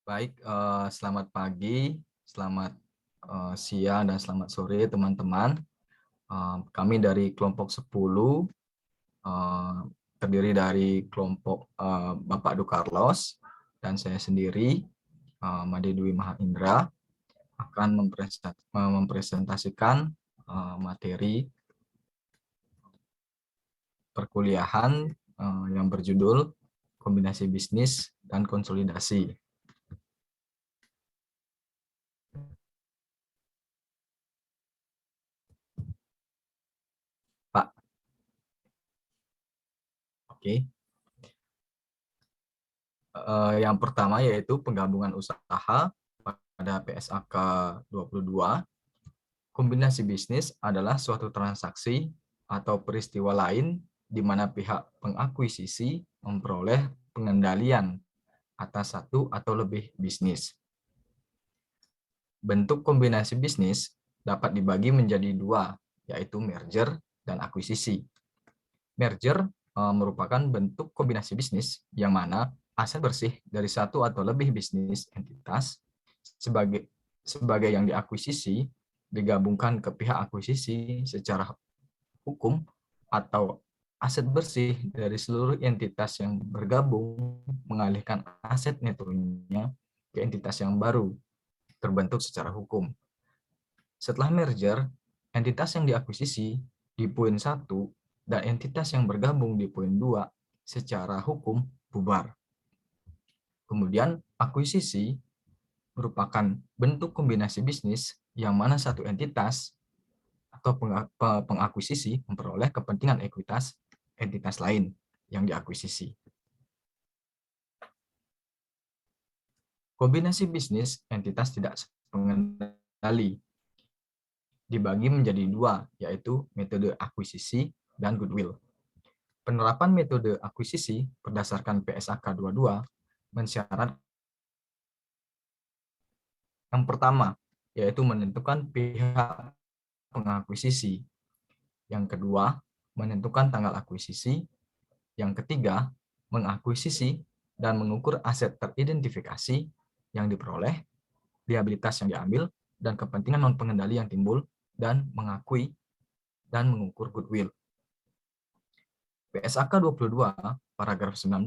Baik, selamat pagi, selamat siang, dan selamat sore teman-teman. Kami dari kelompok 10, eh, terdiri dari kelompok Bapak Du Carlos dan saya sendiri, Made Dwi Mahaindra, akan mempresentasikan materi perkuliahan yang berjudul Kombinasi Bisnis dan Konsolidasi. Pak, oke. Yang pertama yaitu penggabungan usaha pada PSAK 22. Kombinasi bisnis adalah suatu transaksi atau peristiwa lain di mana pihak pengakuisisi memperoleh pengendalian atas satu atau lebih bisnis. Bentuk kombinasi bisnis dapat dibagi menjadi dua, yaitu merger dan akuisisi. Merger merupakan bentuk kombinasi bisnis yang mana aset bersih dari satu atau lebih bisnis entitas sebagai yang diakuisisi digabungkan ke pihak akuisisi secara hukum, atau aset bersih dari seluruh entitas yang bergabung mengalihkan aset netonya ke entitas yang baru terbentuk secara hukum. Setelah merger, entitas yang diakuisisi di poin 1 dan entitas yang bergabung di poin 2 secara hukum bubar. Kemudian akuisisi merupakan bentuk kombinasi bisnis yang mana satu entitas atau pengakuisisi memperoleh kepentingan ekuitas entitas lain yang diakuisisi. Kombinasi bisnis entitas tidak pengendali dibagi menjadi dua, yaitu metode akuisisi dan goodwill. Penerapan metode akuisisi berdasarkan PSAK 22 mensyaratkan yang pertama, yaitu menentukan pihak pengakuisisi. Yang kedua, menentukan tanggal akuisisi. Yang ketiga, mengakuisisi dan mengukur aset teridentifikasi yang diperoleh, liabilitas yang diambil, dan kepentingan non-pengendali yang timbul, dan mengakui dan mengukur goodwill. PSAK 22, paragraf 19,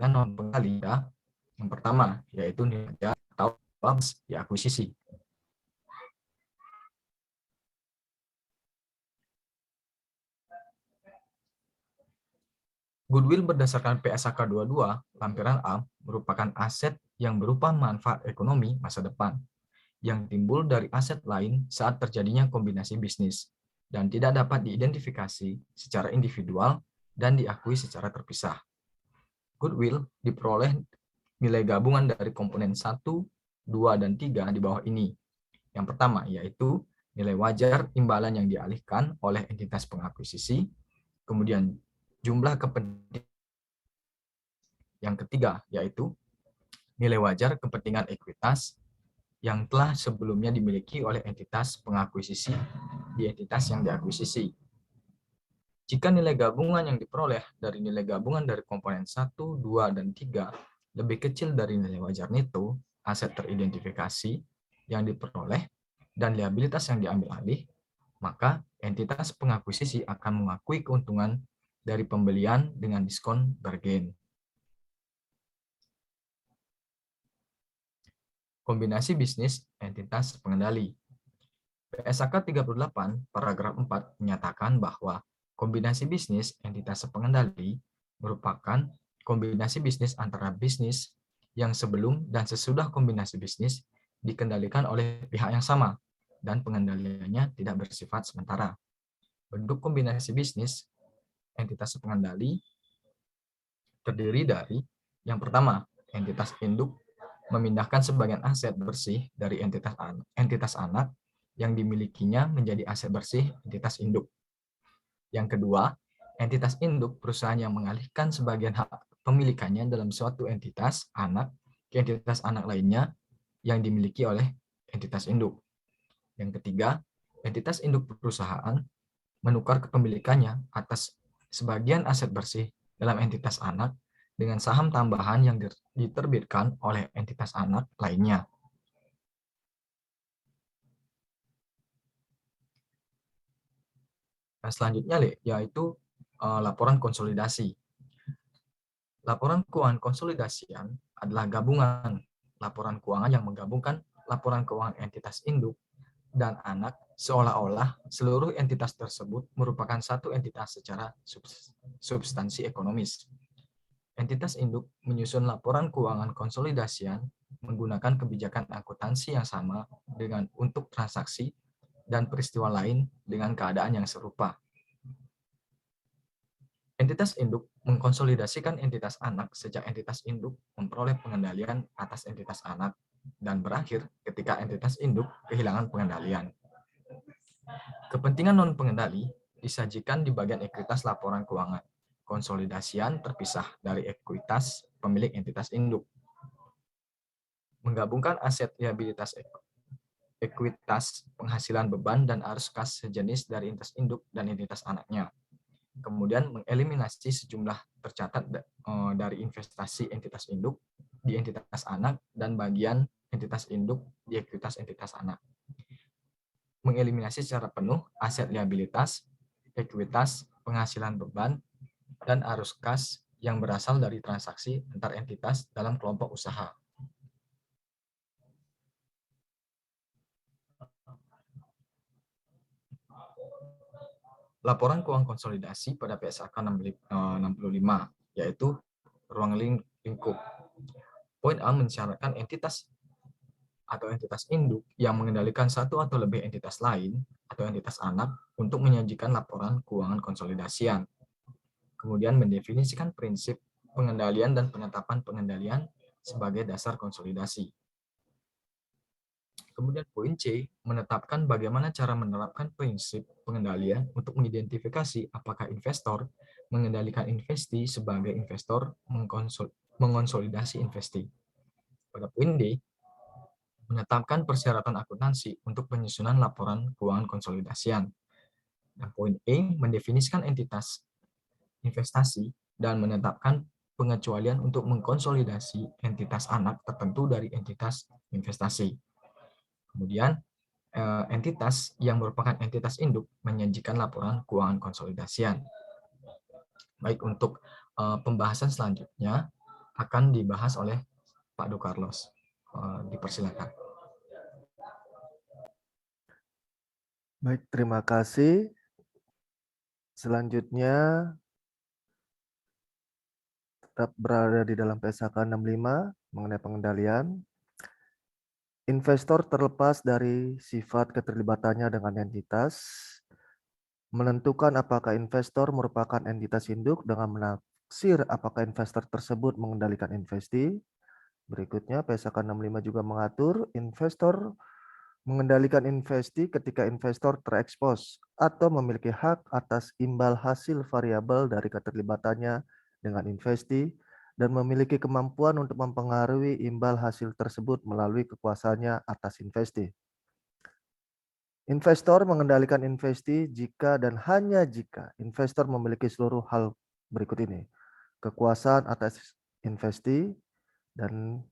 non-pengendali yang pertama, yaitu nilai atau diakuisisi. Goodwill berdasarkan PSAK 22, lampiran A, merupakan aset yang berupa manfaat ekonomi masa depan, yang timbul dari aset lain saat terjadinya kombinasi bisnis, dan tidak dapat diidentifikasi secara individual dan diakui secara terpisah. Goodwill diperoleh nilai gabungan dari komponen 1, 2, dan 3 di bawah ini. Yang pertama, yaitu nilai wajar imbalan yang dialihkan oleh entitas pengakuisisi, kemudian jumlah kepentingan. Yang ketiga, yaitu nilai wajar kepentingan ekuitas yang telah sebelumnya dimiliki oleh entitas pengakuisisi di entitas yang diakuisisi. Jika nilai gabungan yang diperoleh dari nilai gabungan dari komponen 1, 2, dan 3 lebih kecil dari nilai wajar neto, aset teridentifikasi yang diperoleh, dan liabilitas yang diambil alih, maka entitas pengakuisisi akan mengakui keuntungan dari pembelian dengan diskon bargain. Kombinasi bisnis entitas pengendali. PSAK 38 paragraf 4 menyatakan bahwa kombinasi bisnis entitas pengendali merupakan kombinasi bisnis antara bisnis yang sebelum dan sesudah kombinasi bisnis dikendalikan oleh pihak yang sama dan pengendaliannya tidak bersifat sementara. Bentuk kombinasi bisnis entitas pengendali terdiri dari yang pertama, entitas induk memindahkan sebagian aset bersih dari entitas anak yang dimilikinya menjadi aset bersih entitas induk. Yang kedua, entitas induk perusahaan yang mengalihkan sebagian hak pemilikannya dalam suatu entitas anak ke entitas anak lainnya yang dimiliki oleh entitas induk. Yang ketiga, entitas induk perusahaan menukar kepemilikannya atas sebagian aset bersih dalam entitas anak dengan saham tambahan yang diterbitkan oleh entitas anak lainnya. Nah, selanjutnya, yaitu laporan konsolidasi. Laporan keuangan konsolidasian adalah gabungan laporan keuangan yang menggabungkan laporan keuangan entitas induk dan anak seolah-olah seluruh entitas tersebut merupakan satu entitas secara substansi ekonomis. Entitas induk menyusun laporan keuangan konsolidasian menggunakan kebijakan akuntansi yang sama dengan untuk transaksi dan peristiwa lain dengan keadaan yang serupa. Entitas induk mengkonsolidasikan entitas anak sejak entitas induk memperoleh pengendalian atas entitas anak dan berakhir ketika entitas induk kehilangan pengendalian. Kepentingan non-pengendali disajikan di bagian ekuitas laporan keuangan. Konsolidasian terpisah dari ekuitas pemilik entitas induk. Menggabungkan aset liabilitas ekuitas, penghasilan beban, dan arus kas sejenis dari entitas induk dan entitas anaknya. Kemudian mengeliminasi sejumlah tercatat dari investasi entitas induk di entitas anak dan bagian entitas induk di ekuitas entitas anak. Mengeliminasi secara penuh aset liabilitas, ekuitas, penghasilan beban, dan arus kas yang berasal dari transaksi antar entitas dalam kelompok usaha. Laporan keuangan konsolidasi pada PSAK 65, yaitu ruang lingkup. Poin A mensyaratkan entitas atau entitas induk yang mengendalikan satu atau lebih entitas lain atau entitas anak untuk menyajikan laporan keuangan konsolidasian. Kemudian mendefinisikan prinsip pengendalian dan penetapan pengendalian sebagai dasar konsolidasi. Kemudian poin C, menetapkan bagaimana cara menerapkan prinsip pengendalian untuk mengidentifikasi apakah investor mengendalikan investi sebagai investor mengonsolidasi investi. Pada poin D, menetapkan persyaratan akuntansi untuk penyusunan laporan keuangan konsolidasian. Dan poin E, mendefinisikan entitas investasi dan menetapkan pengecualian untuk mengkonsolidasi entitas anak tertentu dari entitas investasi. Kemudian, entitas yang merupakan entitas induk menyajikan laporan keuangan konsolidasian. Baik, untuk pembahasan selanjutnya akan dibahas oleh Pak Do Carlos. Dipersilakan. Baik, terima kasih. Selanjutnya tetap berada di dalam PSAK 65 mengenai pengendalian. Investor terlepas dari sifat keterlibatannya dengan entitas, menentukan apakah investor merupakan entitas induk dengan menaksir apakah investor tersebut mengendalikan investi. Berikutnya, PSAK 65 juga mengatur investor mengendalikan investi ketika investor terekspos atau memiliki hak atas imbal hasil variabel dari keterlibatannya dengan investi dan memiliki kemampuan untuk mempengaruhi imbal hasil tersebut melalui kekuasaannya atas investi. Investor mengendalikan investi jika dan hanya jika investor memiliki seluruh hal berikut ini: kekuasaan atas investi dan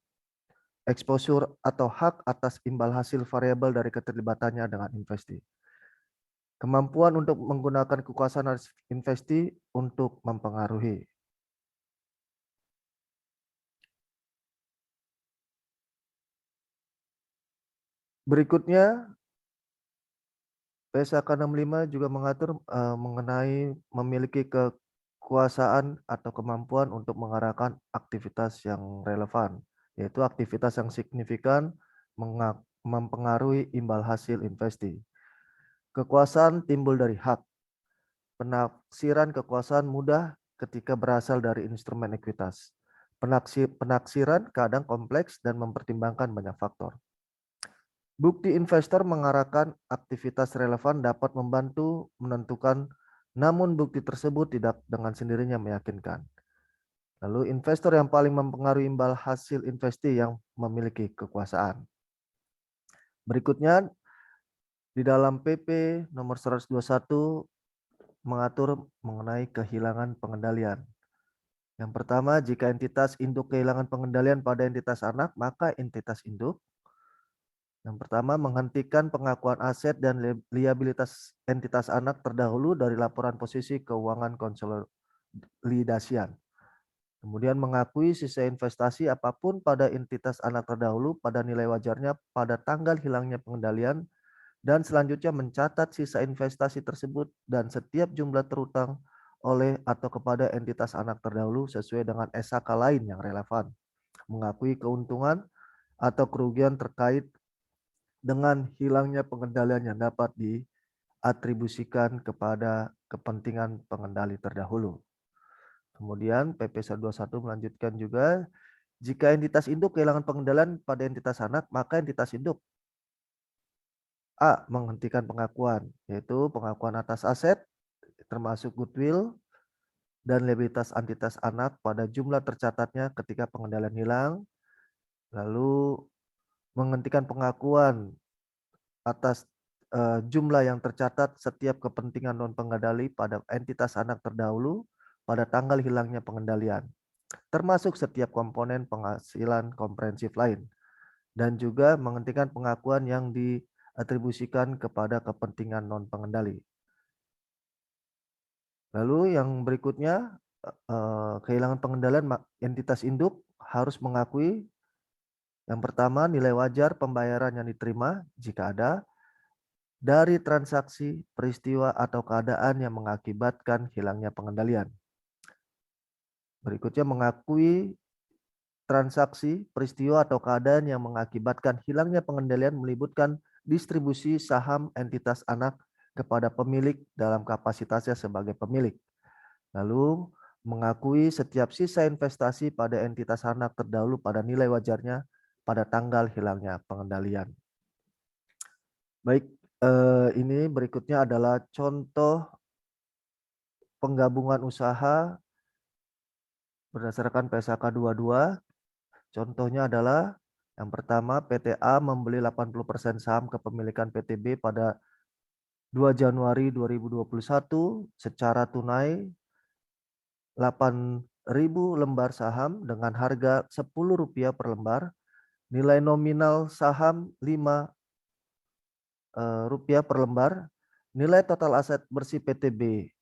exposure atau hak atas imbal hasil variabel dari keterlibatannya dengan investi. Kemampuan untuk menggunakan kekuasaan atas investi untuk mempengaruhi. Berikutnya, PSAK 65 juga mengatur mengenai memiliki kekuasaan atau kemampuan untuk mengarahkan aktivitas yang relevan, yaitu aktivitas yang signifikan mempengaruhi imbal hasil investi. Kekuasaan timbul dari hak. Penafsiran kekuasaan mudah ketika berasal dari instrumen ekuitas. Penaksiran kadang kompleks dan mempertimbangkan banyak faktor. Bukti investor mengarahkan aktivitas relevan dapat membantu menentukan, namun bukti tersebut tidak dengan sendirinya meyakinkan. Lalu investor yang paling mempengaruhi imbal hasil investi yang memiliki kekuasaan. Berikutnya di dalam PP nomor 121 mengatur mengenai kehilangan pengendalian. Yang pertama, jika entitas induk kehilangan pengendalian pada entitas anak, maka entitas induk yang pertama menghentikan pengakuan aset dan liabilitas entitas anak terdahulu dari laporan posisi keuangan konsolidasian. Kemudian mengakui sisa investasi apapun pada entitas anak terdahulu pada nilai wajarnya pada tanggal hilangnya pengendalian dan selanjutnya mencatat sisa investasi tersebut dan setiap jumlah terutang oleh atau kepada entitas anak terdahulu sesuai dengan SHK lain yang relevan. Mengakui keuntungan atau kerugian terkait dengan hilangnya pengendalian yang dapat diatribusikan kepada kepentingan pengendali terdahulu. Kemudian PP 121 melanjutkan juga, jika entitas induk kehilangan pengendalian pada entitas anak, maka entitas induk A. Menghentikan pengakuan, yaitu pengakuan atas aset, termasuk goodwill, dan liabilitas entitas anak pada jumlah tercatatnya ketika pengendalian hilang, lalu menghentikan pengakuan atas jumlah yang tercatat setiap kepentingan non pengendali pada entitas anak terdahulu pada tanggal hilangnya pengendalian, termasuk setiap komponen penghasilan komprehensif lain, dan juga menghentikan pengakuan yang diatribusikan kepada kepentingan non pengendali. Lalu yang berikutnya, kehilangan pengendalian entitas induk harus mengakui yang pertama nilai wajar pembayaran yang diterima jika ada dari transaksi, peristiwa, atau keadaan yang mengakibatkan hilangnya pengendalian. Berikutnya mengakui transaksi, peristiwa, atau keadaan yang mengakibatkan hilangnya pengendalian melibatkan distribusi saham entitas anak kepada pemilik dalam kapasitasnya sebagai pemilik. Lalu mengakui setiap sisa investasi pada entitas anak terdahulu pada nilai wajarnya pada tanggal hilangnya pengendalian. Baik, ini berikutnya adalah contoh penggabungan usaha berdasarkan PSAK 22. Contohnya adalah yang pertama, PTA membeli 80% saham kepemilikan PTB pada 2 Januari 2021 secara tunai 8.000 lembar saham dengan harga Rp10 per lembar, nilai nominal saham Rp5 per lembar, nilai total aset bersih PTB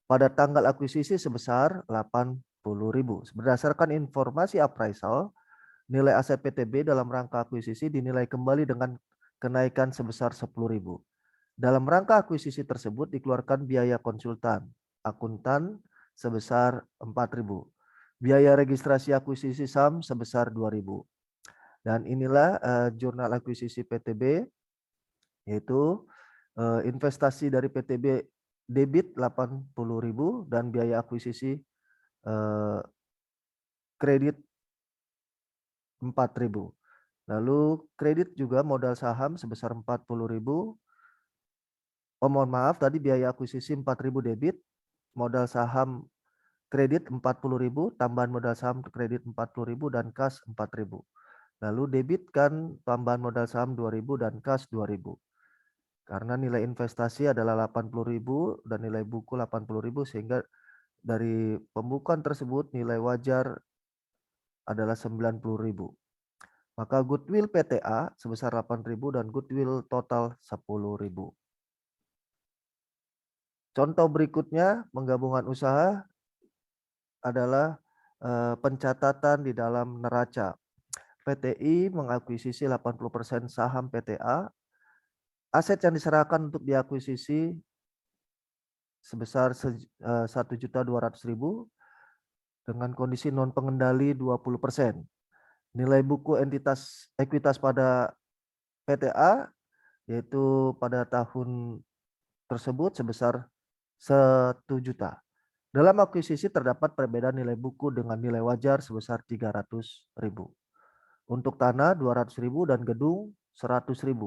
pada tanggal akuisisi sebesar Rp80.000. Berdasarkan informasi appraisal, nilai aset PTB dalam rangka akuisisi dinilai kembali dengan kenaikan sebesar Rp10.000. Dalam rangka akuisisi tersebut dikeluarkan biaya konsultan, akuntan sebesar Rp4.000. Biaya registrasi akuisisi saham sebesar Rp2.000. Dan inilah jurnal akuisisi PTB, yaitu investasi dari PTB debit Rp80.000 dan biaya akuisisi kredit Rp4.000. Lalu kredit juga modal saham sebesar Rp40.000. Mohon maaf, tadi biaya akuisisi Rp4.000 debit, modal saham kredit Rp40.000, tambahan modal saham kredit Rp40.000 dan kas Rp4.000. Lalu debitkan tambahan modal saham Rp2.000 dan kas Rp2.000. Karena nilai investasi adalah Rp80.000 dan nilai buku Rp80.000 sehingga dari pembukuan tersebut nilai wajar adalah Rp90.000. Maka goodwill PTA sebesar Rp8.000 dan goodwill total Rp10.000. Contoh berikutnya penggabungan usaha adalah pencatatan di dalam neraca. PTI mengakuisisi 80% saham PTA. Aset yang diserahkan untuk diakuisisi sebesar Rp1.200.000 dengan kondisi non pengendali 20%. Nilai buku ekuitas pada PTA yaitu pada tahun tersebut sebesar Rp1 juta. Dalam akuisisi terdapat perbedaan nilai buku dengan nilai wajar sebesar Rp300.000. Untuk tanah Rp200.000 dan gedung Rp100.000.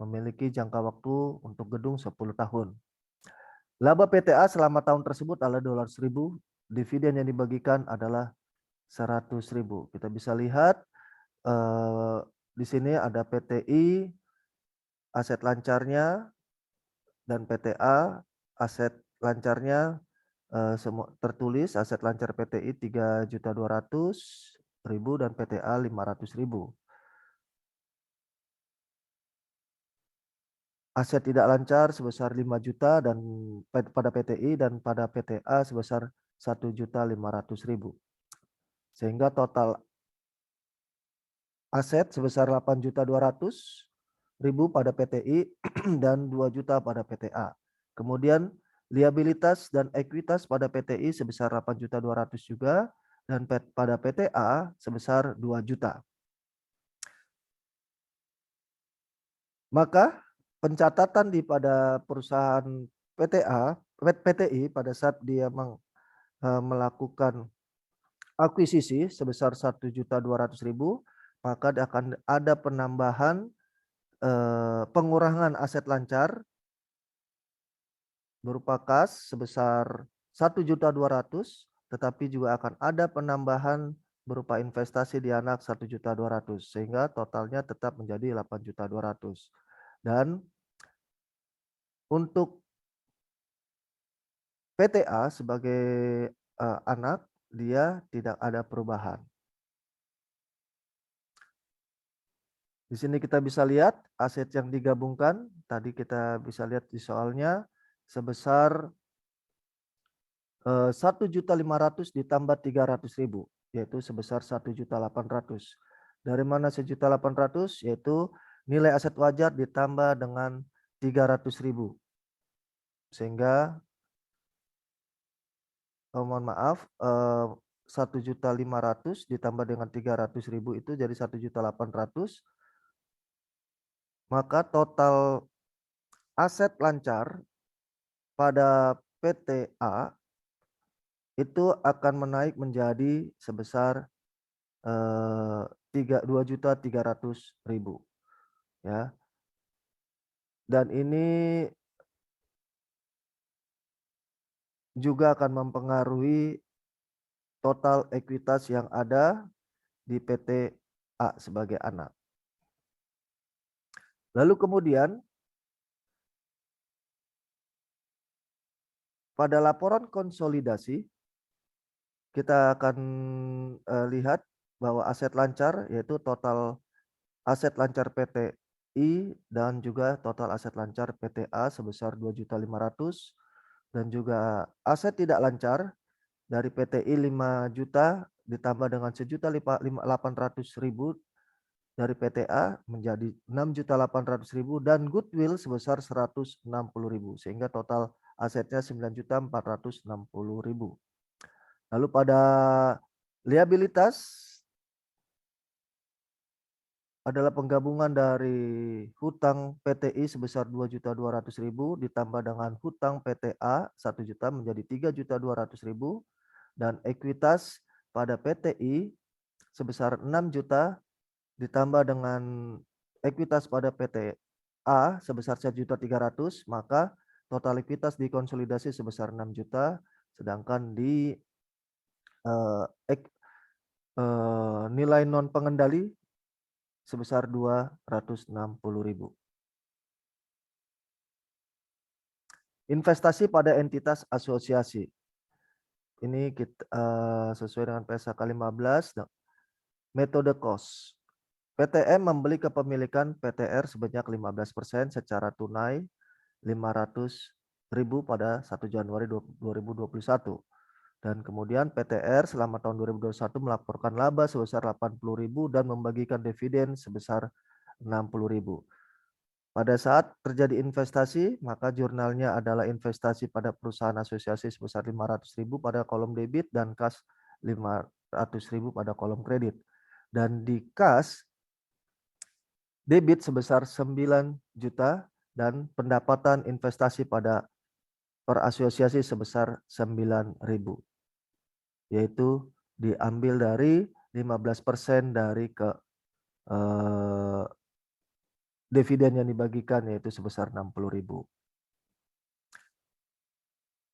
Memiliki jangka waktu untuk gedung 10 tahun. Laba PTA selama tahun tersebut adalah Rp200.000. Dividen yang dibagikan adalah Rp100.000. Kita bisa lihat di sini ada PTI, aset lancarnya, dan PTA, aset lancarnya semua tertulis aset lancar PTI 3.200.000 dan PTA 500.000. Aset tidak lancar sebesar 5 juta dan pada PTI dan pada PTA sebesar 1.500.000. Sehingga total aset sebesar 8.200.000 pada PTI dan 2 juta pada PTA. Kemudian liabilitas dan ekuitas pada PTI sebesar 8.200.000 juga dan pada PTA sebesar 2 juta. Maka pencatatan pada perusahaan PTI pada saat dia melakukan akuisisi sebesar 1.200.000, maka akan ada penambahan pengurangan aset lancar berupa kas sebesar 1.200.000, tetapi juga akan ada penambahan berupa investasi di anak 1.200.000 sehingga totalnya tetap menjadi 8.200.000. Dan untuk PTA sebagai anak dia tidak ada perubahan. Di sini kita bisa lihat aset yang digabungkan, tadi kita bisa lihat di soalnya sebesar 1.500.000 ditambah 300.000, yaitu sebesar 1.800.000. Dari mana 1.800.000? Yaitu nilai aset wajar ditambah dengan 300.000. Sehingga mohon maaf 1.500.000 ditambah dengan 300.000 itu jadi 1.800.000. Maka total aset lancar pada PTA itu akan menaik menjadi sebesar 2.300.000 ya. Dan ini juga akan mempengaruhi total ekuitas yang ada di PTA sebagai anak. Lalu kemudian pada laporan konsolidasi kita akan lihat bahwa aset lancar yaitu total aset lancar PTI dan juga total aset lancar PTA sebesar 2.500.000 dan juga aset tidak lancar dari PTI 5 juta ditambah dengan 1.800.000 dari PTA menjadi 6.800.000 dan goodwill sebesar 160.000 sehingga total asetnya 9.460.000. Lalu pada liabilitas adalah penggabungan dari hutang PTI sebesar 2.200.000 ditambah dengan hutang PTA 1 juta menjadi 3.200.000 dan ekuitas pada PTI sebesar 6 juta ditambah dengan ekuitas pada PTA sebesar 1.300.000, maka total ekuitas dikonsolidasi sebesar 6 juta sedangkan di nilai non pengendali sebesar 260.000. Investasi pada entitas asosiasi. Ini kita, sesuai dengan PSAK 15 metode cost. PTM membeli kepemilikan PTR sebanyak 15% secara tunai 500.000 pada 1 Januari 2021. Dan kemudian PTR selama tahun 2021 melaporkan laba sebesar 80.000 dan membagikan dividen sebesar 60.000. Pada saat terjadi investasi, maka jurnalnya adalah investasi pada perusahaan asosiasi sebesar 500.000 pada kolom debit dan kas 500.000 pada kolom kredit. Dan di kas debit sebesar 9 juta dan pendapatan investasi pada per asosiasi sebesar 9.000. Yaitu diambil dari 15% dari dividen yang dibagikan yaitu sebesar 60.000.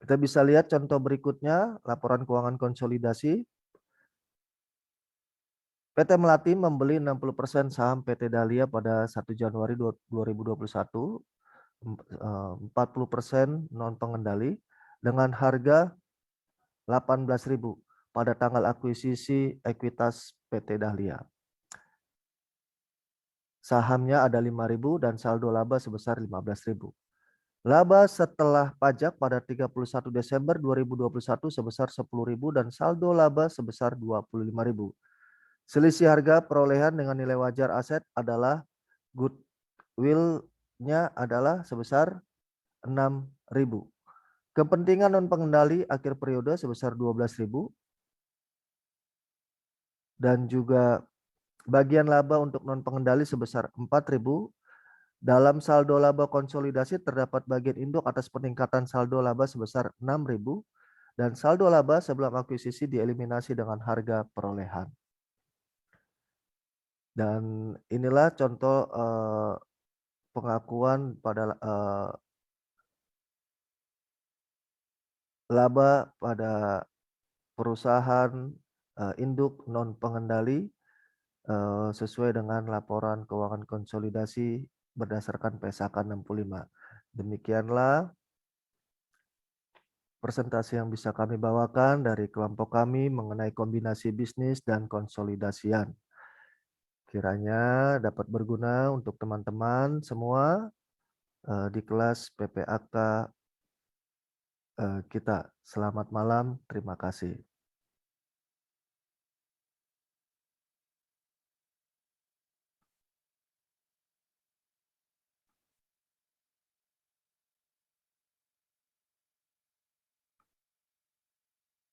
Kita bisa lihat contoh berikutnya laporan keuangan konsolidasi. PT Melati membeli 60% saham PT Dahlia pada 1 Januari 2021, 40% non pengendali dengan harga 18.000 pada tanggal akuisisi ekuitas PT Dahlia. Sahamnya ada 5.000 dan saldo laba sebesar 15.000. Laba setelah pajak pada 31 Desember 2021 sebesar 10.000 dan saldo laba sebesar 25.000. Selisih harga perolehan dengan nilai wajar aset adalah goodwill-nya adalah sebesar 6.000. Kepentingan non pengendali akhir periode sebesar 12.000 dan juga bagian laba untuk non pengendali sebesar 4.000. Dalam saldo laba konsolidasi terdapat bagian induk atas peningkatan saldo laba sebesar 6.000 dan saldo laba sebelum akuisisi dieliminasi dengan harga perolehan. Dan inilah contoh pengakuan pada laba pada perusahaan induk non pengendali sesuai dengan laporan keuangan konsolidasi berdasarkan PSAK 65. Demikianlah presentasi yang bisa kami bawakan dari kelompok kami mengenai kombinasi bisnis dan konsolidasian. Kiranya dapat berguna untuk teman-teman semua di kelas PPAK kita. Selamat malam, terima kasih.